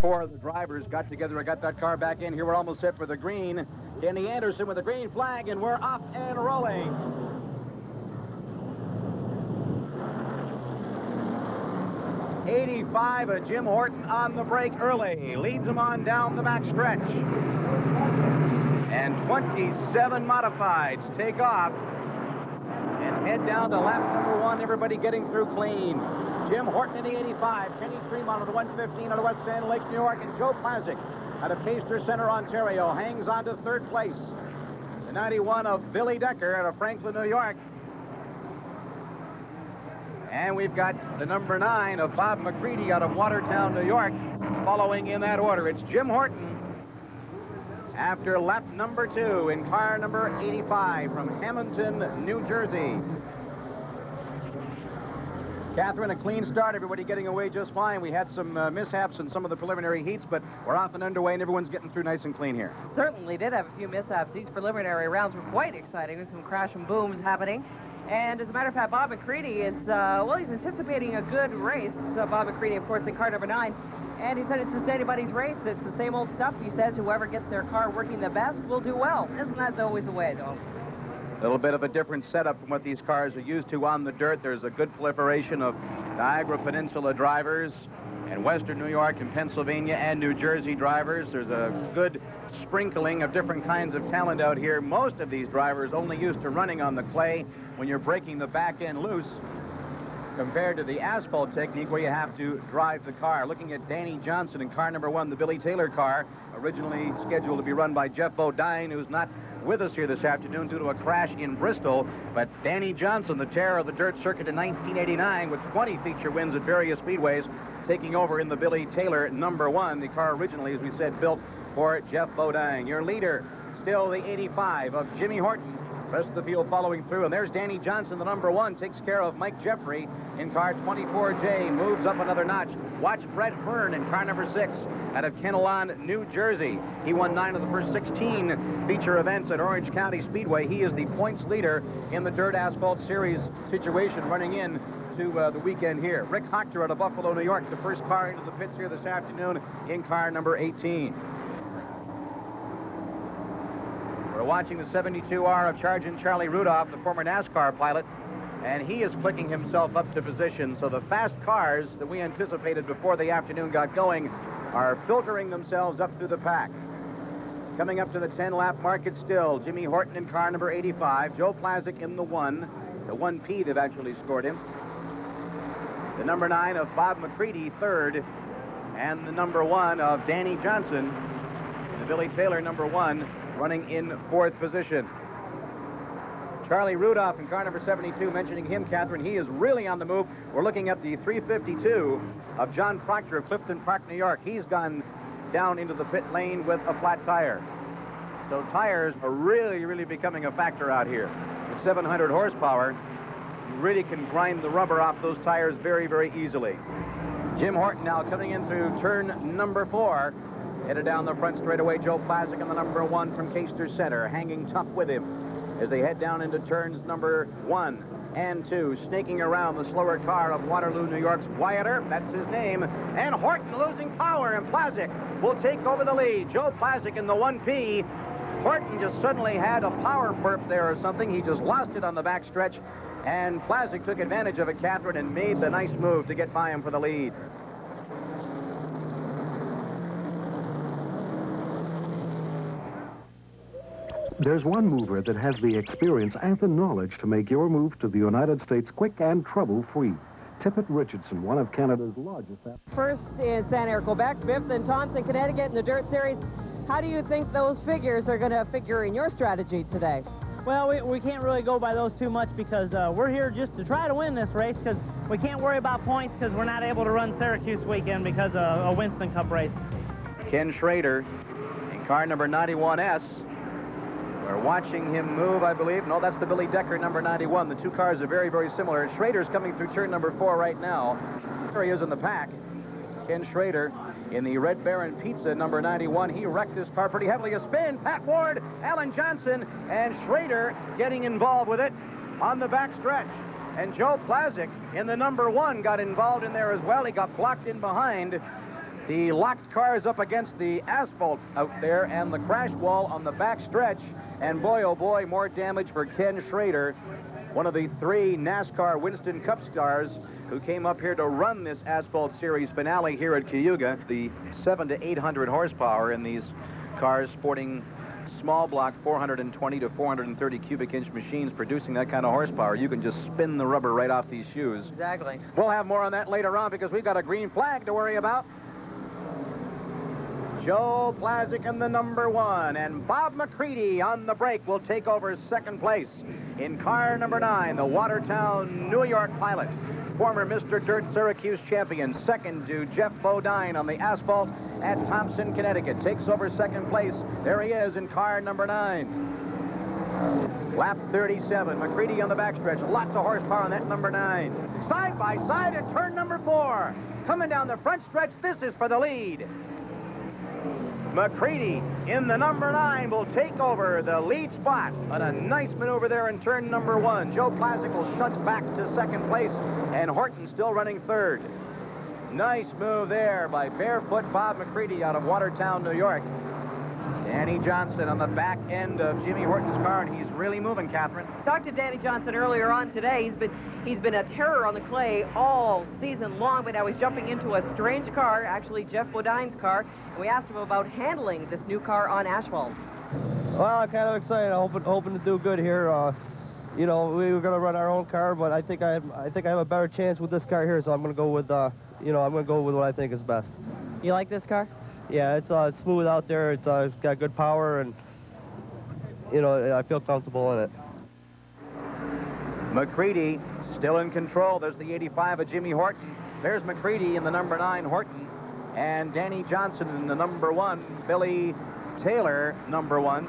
4 of the drivers got together and got that car back in. Here we're almost set for the green. Danny Anderson with the green flag, and we're off and rolling. '85, Jim Horton on the break early. Leads him on down the back stretch. And 27 modifieds take off and head down to lap number 1. Everybody getting through clean. Jim Horton in the '85. Kenny Tremont of the 115 out of West Sand Lake, New York. And Joe Plazik out of Cayuga Center, Ontario, hangs on to 3rd place. The '91 of Billy Decker out of Franklin, New York. And we've got the number 9 of Bob McCreedy out of Watertown, New York, following in that order. It's Jim Horton after lap number 2 in car number 85 from Hamilton, New Jersey. Catherine, a clean start. Everybody getting away just fine. We had some mishaps in some of the preliminary heats, but we're off and underway, and everyone's getting through nice and clean here. Certainly did have a few mishaps. These preliminary rounds were quite exciting with some crash and booms happening. And as a matter of fact, Bob McCreedy is, well, he's anticipating a good race. Bob McCreedy, of course, in car number 9. And he said it's just anybody's race. It's the same old stuff. He says whoever gets their car working the best will do well. Isn't that always the way, though? A little bit of a different setup from what these cars are used to on the dirt. There's a good proliferation of Niagara Peninsula drivers and Western New York and Pennsylvania and New Jersey drivers. There's a good sprinkling of different kinds of talent out here. Most of these drivers only used to running on the clay when you're breaking the back end loose, compared to the asphalt technique where you have to drive the car. Looking at Danny Johnson in car number 1, the Billy Taylor car, originally scheduled to be run by Jeff Bodine, who's not with us here this afternoon due to a crash in Bristol. But Danny Johnson, the terror of the dirt circuit in 1989, with 20 feature wins at various speedways, taking over in the Billy Taylor number 1, the car originally, as we said, built for Jeff Bodine. Your leader, still the '85 of Jimmy Horton. Rest of the field following through, and there's Danny Johnson, the number 1, takes care of Mike Jeffrey in car 24J, moves up another notch. Watch Brett Hearn in car number 6 out of Kinnelon, New Jersey. He won 9 of the first 16 feature events at Orange County Speedway. He is the points leader in the Dirt Asphalt Series situation running in to the weekend here. Rick Hochter out of Buffalo, New York, the first car into the pits here this afternoon in car number 18. We're watching the 72R of Sergeant Charlie Rudolph, the former NASCAR pilot, and he is clicking himself up to position. So the fast cars that we anticipated before the afternoon got going are filtering themselves up through the pack. Coming up to the 10-lap mark, it's still Jimmy Horton in car number 85, Joe Plazik in the 1, the 1P they've actually scored him. The number 9 of Bob McCready, 3rd, and the number 1 of Danny Johnson, the Billy Taylor number 1, running in 4th position. Charlie Rudolph in car number 72, mentioning him, Catherine, he is really on the move. We're looking at the 352 of John Proctor of Clifton Park, New York. He's gone down into the pit lane with a flat tire. So tires are really becoming a factor out here. With 700 horsepower, you really can grind the rubber off those tires very easily. Jim Horton now coming in through turn number 4. Headed down the front straightaway, Joe Plazik in the number 1 from Cayuga Center, hanging tough with him as they head down into turns number 1 and 2, snaking around the slower car of Waterloo, New York's Wyatter. That's his name. And Horton losing power, and Plazik will take over the lead. Joe Plazik in the 1P. Horton just suddenly had a power burp there or something. He just lost it on the back stretch, and Plazik took advantage of it, Catherine, and made the nice move to get by him for the lead. There's one mover that has the experience and the knowledge to make your move to the United States quick and trouble-free. Tippett Richardson, one of Canada's largest... First in San Air, Quebec, 5th in Taunton, Connecticut in the Dirt Series. How do you think those figures are going to figure in your strategy today? Well, we can't really go by those too much because we're here just to try to win this race, because we can't worry about points because we're not able to run Syracuse weekend because of a Winston Cup race. Ken Schrader in car number 91S. We're watching him move, I believe. No, that's the Billy Decker number 91. The two cars are very similar. Schrader's coming through turn number 4 right now. There he is in the pack. Ken Schrader in the Red Baron Pizza number 91. He wrecked his car pretty heavily. A spin. Pat Ward, Alan Johnson, and Schrader getting involved with it on the back stretch. And Joe Plazik in the number 1 got involved in there as well. He got blocked in behind. The locked cars up against the asphalt out there and the crash wall on the back stretch. And boy, oh boy, more damage for Ken Schrader, one of the 3 NASCAR Winston Cup stars who came up here to run this Asphalt Series finale here at Cayuga. The 700 to 800 horsepower in these cars sporting small block 420 to 430 cubic inch machines producing that kind of horsepower. You can just spin the rubber right off these shoes. Exactly. We'll have more on that later on because we've got a green flag to worry about. Joe Plazik in the number 1, and Bob McCreedy on the break will take over second place. In car number 9, the Watertown, New York pilot, former Mr. Dirt Syracuse champion, second to Jeff Bodine on the asphalt at Thompson, Connecticut. Takes over second place. There he is in car number 9. Lap 37, McCreedy on the backstretch. Lots of horsepower on that number 9. Side by side at turn number 4. Coming down the front stretch, this is for the lead. McCreedy in the number 9 will take over the lead spot on a nice maneuver there in turn number 1. Joe Plazik will shunt back to second place, and Horton still running third. Nice move there by Bearfoot Bob McCreedy out of Watertown, New York. Danny Johnson on the back end of Jimmy Horton's car, and he's really moving, Catherine. Talked to Danny Johnson earlier on today. He's been a terror on the clay all season long, but now he's jumping into a strange car, actually Jeff Bodine's car, and we asked him about handling this new car on asphalt. Well, I'm kind of excited. I'm hoping to do good here. You know, we were going to run our own car, but I think I have a better chance with this car here, so I'm going to go with I'm going to go with what I think is best. You like this car? Yeah, it's smooth out there. It's got good power, and I feel comfortable in it. McCreedy still in control. There's the 85 of Jimmy Horton. There's McCreedy in the number 9 Horton, and Danny Johnson in the number 1. Billy Taylor, number 1.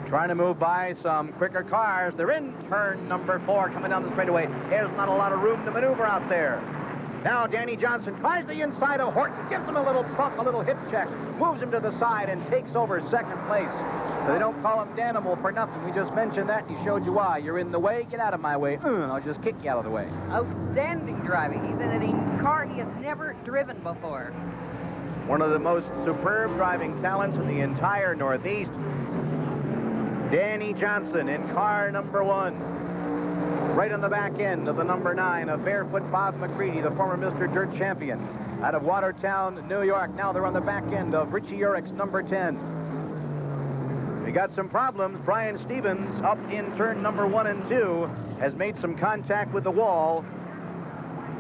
Trying to move by some quicker cars. They're in turn number 4 coming down the straightaway. There's not a lot of room to maneuver out there. Now Danny Johnson tries the inside of Horton, gives him a little bump, a little hip check, moves him to the side and takes over second place. So they don't call him Danimal for nothing. We just mentioned that and he showed you why. You're in the way, get out of my way. I'll just kick you out of the way. Outstanding driving. He's in a car he has never driven before. One of the most superb driving talents in the entire Northeast. Danny Johnson in car number 1. Right on the back end of the number 9 of Bearfoot Bob McCreedy, the former Mr. Dirt champion out of Watertown, New York. Now they're on the back end of Richie Urick's number 10. We got some problems. Brian Stevens up in turn number 1 and 2 has made some contact with the wall,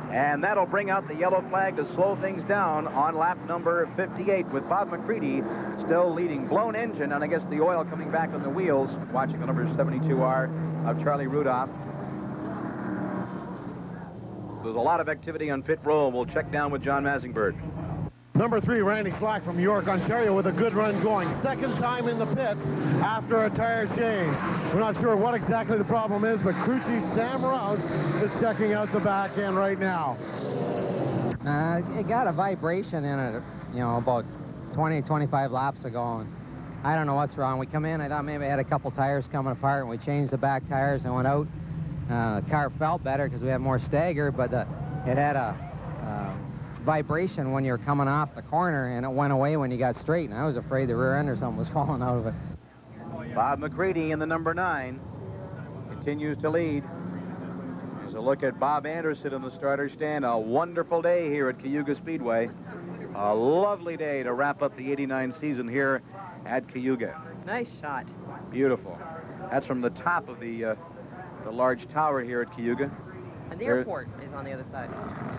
and that'll bring out the yellow flag to slow things down on lap number 58 with Bob McCreedy still leading. Blown engine, and I guess the oil coming back on the wheels. Watching the number 72R of Charlie Rudolph. There's a lot of activity on pit road. We'll check down with John Masingberg. Number 3, Randy Slack from York, Ontario, with a good run going. Second time in the pits after a tire change. We're not sure what exactly the problem is, but crew chief Sam Rouse is checking out the back end right now. It got a vibration in it, about 20, 25 laps ago. And I don't know what's wrong. We come in, I thought maybe I had a couple tires coming apart, and we changed the back tires and went out. The car felt better because we had more stagger, but it had a vibration when you were coming off the corner, and it went away when you got straight, and I was afraid the rear end or something was falling out of it. Bob McCreedy in the number 9 continues to lead. There's a look at Bob Anderson in the starter stand. A wonderful day here at Cayuga Speedway. A lovely day to wrap up the '89 season here at Cayuga. Nice shot. Beautiful. That's from the top of the large tower here at Cayuga. And the airport is on the other side.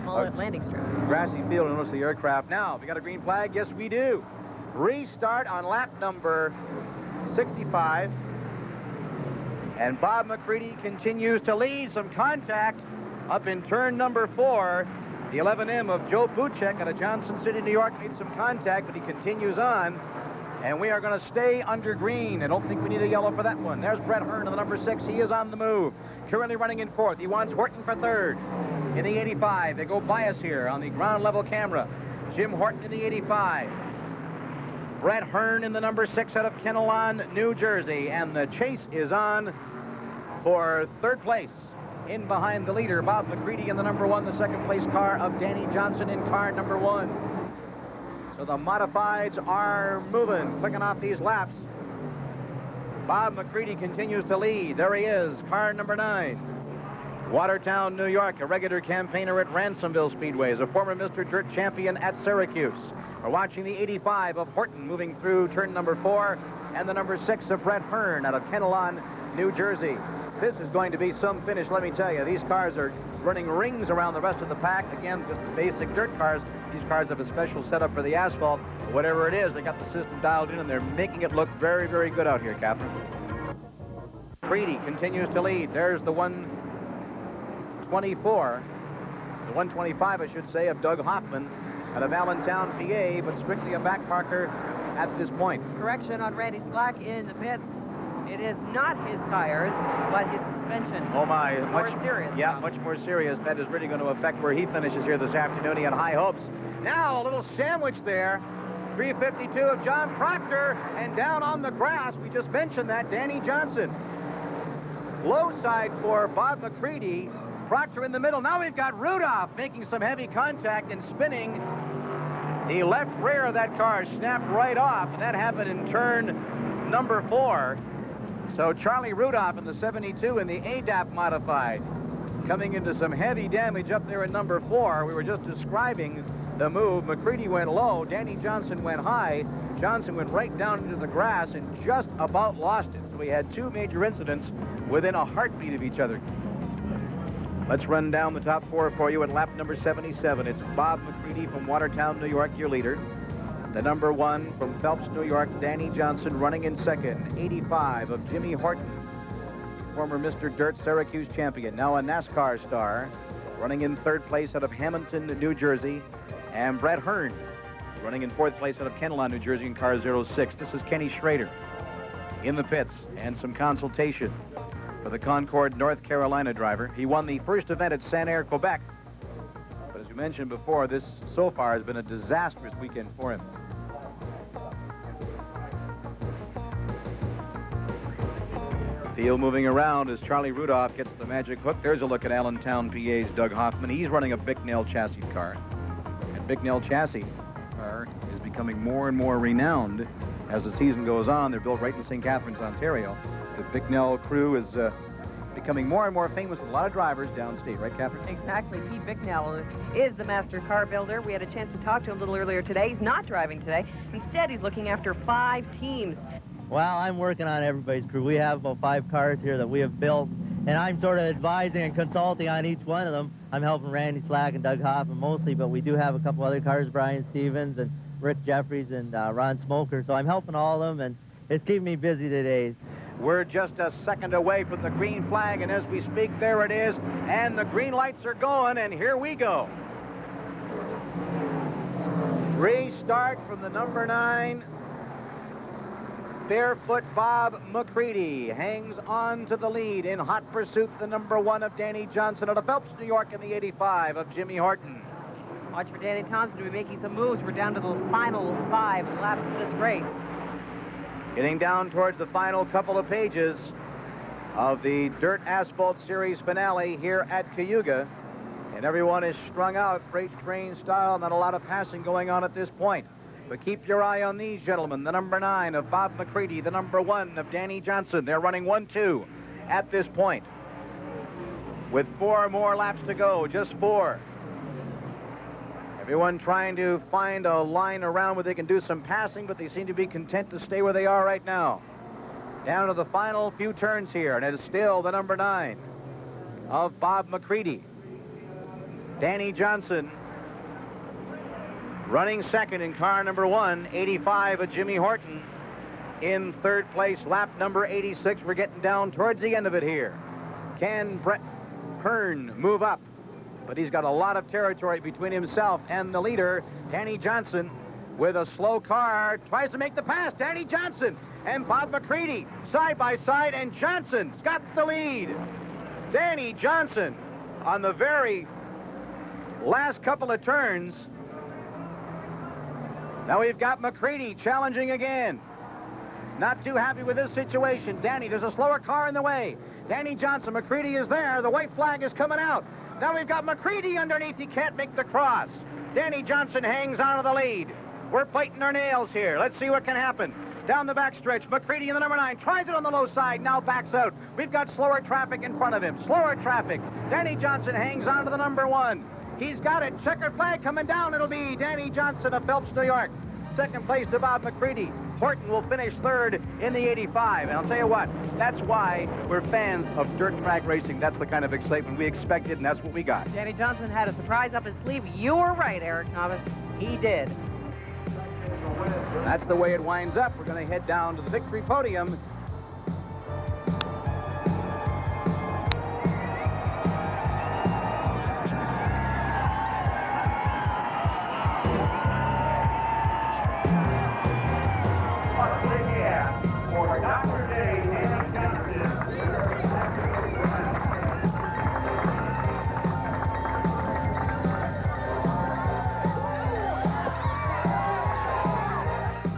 Small landing strip. Grassy field, and notice the aircraft. Now, we got a green flag? Yes, we do. Restart on lap number 65. And Bob McCreedy continues to lead. Some contact up in turn number 4. The 11M of Joe Buchek out of Johnson City, New York, made some contact, but he continues on. And we are going to stay under green. I don't think we need a yellow for that one. There's Brett Hearn in the number 6. He is on the move. Currently running in 4th. He wants Horton for 3rd. In the 85, they go by us here on the ground level camera. Jim Horton in the 85. Brett Hearn in the number 6 out of Kennelon, New Jersey. And the chase is on for 3rd place. in behind the leader, Bob McCreedy, in the number 1, the second place car of Danny Johnson in car number 1. So the modifieds are moving, clicking off these laps. Bob McCreedy continues to lead. There he is, car number 9. Watertown, New York, a regular campaigner at Ransomville Speedways, a former Mr. Dirt champion at Syracuse. We're watching the 85 of Horton moving through turn number 4, and the number 6 of Brett Hearn out of Kennelon, New Jersey. This is going to be some finish, let me tell you. These cars are running rings around the rest of the pack. Again, just basic dirt cars. These cars have a special setup for the asphalt. Whatever it is, they got the system dialed in, and they're making it look very, very good out here, Captain. McCreedy continues to lead. There's the 124, the 125, I should say, of Doug Hoffman out of Allentown, PA, but strictly a back parker at this point. Correction on Randy Slack in the pits. It is not his tires, but his suspension. Oh my, much more serious. Yeah, now. much more serious. That is really going to affect where he finishes here this afternoon. He had high hopes. Now a little sandwich there. 352 of John Proctor, and down on the grass, we just mentioned that, Danny Johnson. Low side for Bob McCreedy. Proctor in the middle. Now we've got Rudolph making some heavy contact and spinning. The left rear of that car snapped right off, and that happened in turn number 4. So Charlie Rudolph in the 72 in the ADAP modified, coming into some heavy damage up there in number 4. We were just describing the move. McCreedy went low, Danny Johnson went high. Johnson went right down into the grass and just about lost it. So we had 2 major incidents within a heartbeat of each other. Let's run down the top 4 for you at lap number 77. It's Bob McCreedy from Watertown, New York, your leader. The number 1 from Phelps, New York, Danny Johnson running in second. 85 of Jimmy Horton, former Mr. Dirt Syracuse champion, now a NASCAR star, running in 3rd place out of Hamilton, New Jersey. And Brett Hearn running in 4th place out of Kennelon, New Jersey in car 06. This is Kenny Schrader in the pits, and some consultation for the Concord, North Carolina driver. He won the first event at Saint-Air, Quebec. But as we mentioned before, this so far has been a disastrous weekend for him. Field moving around as Charlie Rudolph gets the magic hook. There's a look at Allentown, PA's Doug Hoffman. He's running a Bicknell chassis car. And Bicknell chassis car is becoming more and more renowned as the season goes on. They're built right in St. Catharines, Ontario. The Bicknell crew is becoming more and more famous with a lot of drivers downstate, right, Catherine? Exactly. Pete Bicknell is the master car builder. We had a chance to talk to him a little earlier today. He's not driving today. Instead, he's looking after 5 teams. Well, I'm working on everybody's crew. We have about 5 cars here that we have built, and I'm sort of advising and consulting on each one of them. I'm helping Randy Slack and Doug Hoffman mostly, but we do have a couple other cars, Brian Stevens and Rick Jeffries and Ron Smoker, so I'm helping all of them, and it's keeping me busy today. We're just a second away from the green flag, and as we speak, there it is, and the green lights are going, and here we go. Restart from the number 9. Bearfoot Bob McCreedy hangs on to the lead. In hot pursuit, the number 1 of Danny Johnson out of Phelps, New York, in the 85 of Jimmy Horton. Watch for Danny Thompson to be making some moves. We're down to the final 5 laps of this race. Getting down towards the final couple of pages of the Dirt Asphalt Series finale here at Cayuga. And everyone is strung out, freight train style. Not a lot of passing going on at this point. But keep your eye on these gentlemen. The number 9 of Bob McCreedy, the number 1 of Danny Johnson. They're running 1-2 at this point. With 4 more laps to go, just 4. Everyone trying to find a line around where they can do some passing, but they seem to be content to stay where they are right now. Down to the final few turns here, and it is still the number 9 of Bob McCreedy. Danny Johnson running second in car number 1, 85 of Jimmy Horton. In 3rd place, lap number 86. We're getting down towards the end of it here. Can Brett Hearn move up? But he's got a lot of territory between himself and the leader, Danny Johnson, with a slow car. Tries to make the pass. Danny Johnson and Bob McCreedy side by side, and Johnson's got the lead. Danny Johnson on the very last couple of turns. Now we've got McCreedy challenging again. Not too happy with this situation. Danny, there's a slower car in the way. Danny Johnson, McCreedy is there. The white flag is coming out. Now we've got McCreedy underneath. He can't make the cross. Danny Johnson hangs on to the lead. We're fighting our nails here. Let's see what can happen. Down the backstretch, McCreedy in the number 9 tries it on the low side, now backs out. We've got slower traffic in front of him. Slower traffic. Danny Johnson hangs on to the number 1. He's got it. Checkered flag coming down. It'll be Danny Johnson of Phelps, New York. Second place to Bob McCreedy. Horton will finish third in the 85. And I'll tell you what, that's why we're fans of dirt track racing. That's the kind of excitement we expected, and that's what we got. Danny Johnson had a surprise up his sleeve. You were right, Eric Thomas. He did. That's the way it winds up. We're going to head down to the victory podium.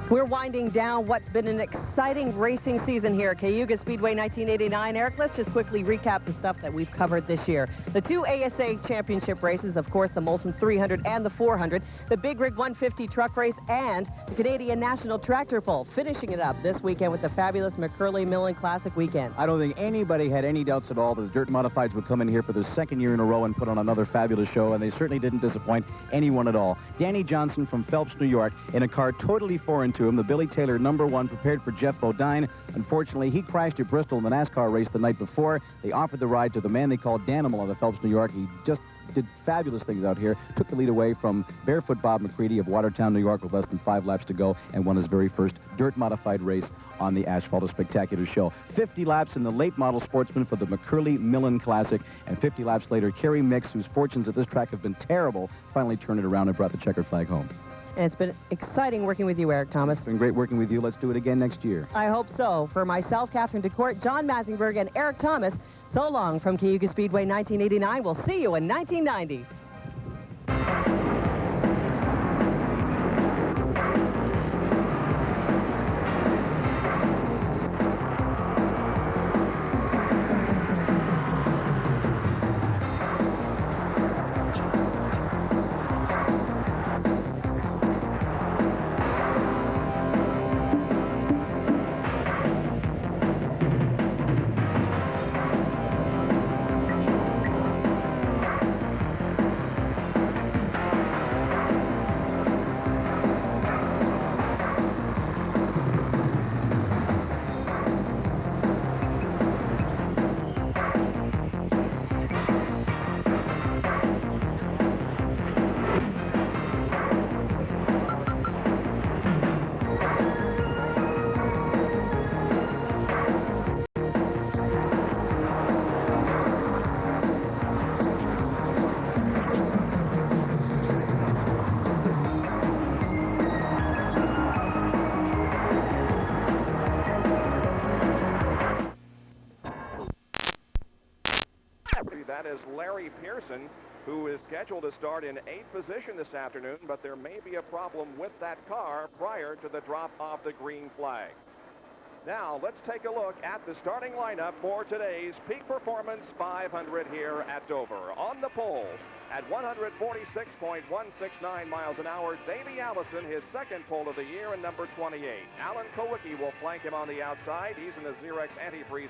We're winding down what's been an exciting racing season here at Cayuga Speedway 1989. Eric, let's just quickly recap the stuff that we've covered this year. The 2 ASA championship races, of course, the Molson 300 and the 400, the Big Rig 150 truck race, and the Canadian National Tractor Pull, finishing it up this weekend with the fabulous McCurley-Millen Classic weekend. I don't think anybody had any doubts at all that the Dirt Modifieds would come in here for their second year in a row and put on another fabulous show, and they certainly didn't disappoint anyone at all. Danny Johnson from Phelps, New York, in a car totally foreign to him, the Billy Taylor number 1, prepared for Jeff Bodine. Unfortunately, he crashed at Bristol in the NASCAR race the night before. They offered the ride to the man they called Danimal out of Phelps, New York. He just did fabulous things out here, took the lead away from Barefoot Bob McCreedy of Watertown, New York, with less than 5 laps to go, and won his very first dirt-modified race on the asphalt. A spectacular show. 50 laps in the late model sportsman for the McCurley-Millen Classic, and 50 laps later, Kerry Mix, whose fortunes at this track have been terrible, finally turned it around and brought the checkered flag home. And it's been exciting working with you, Eric Thomas. It's been great working with you. Let's do it again next year. I hope so. For myself, Catherine DeCourt, John Masingberg, and Eric Thomas, so long from Cayuga Speedway 1989. We'll see you in 1990. That is Larry Pearson, who is scheduled to start in 8th position this afternoon, but there may be a problem with that car prior to the drop of the green flag. Now, let's take a look at the starting lineup for today's Peak Performance 500 here at Dover. On the pole, at 146.169 miles an hour, Davey Allison, his second pole of the year, and number 28. Alan Kowicki will flank him on the outside. He's in the Xerox antifreeze.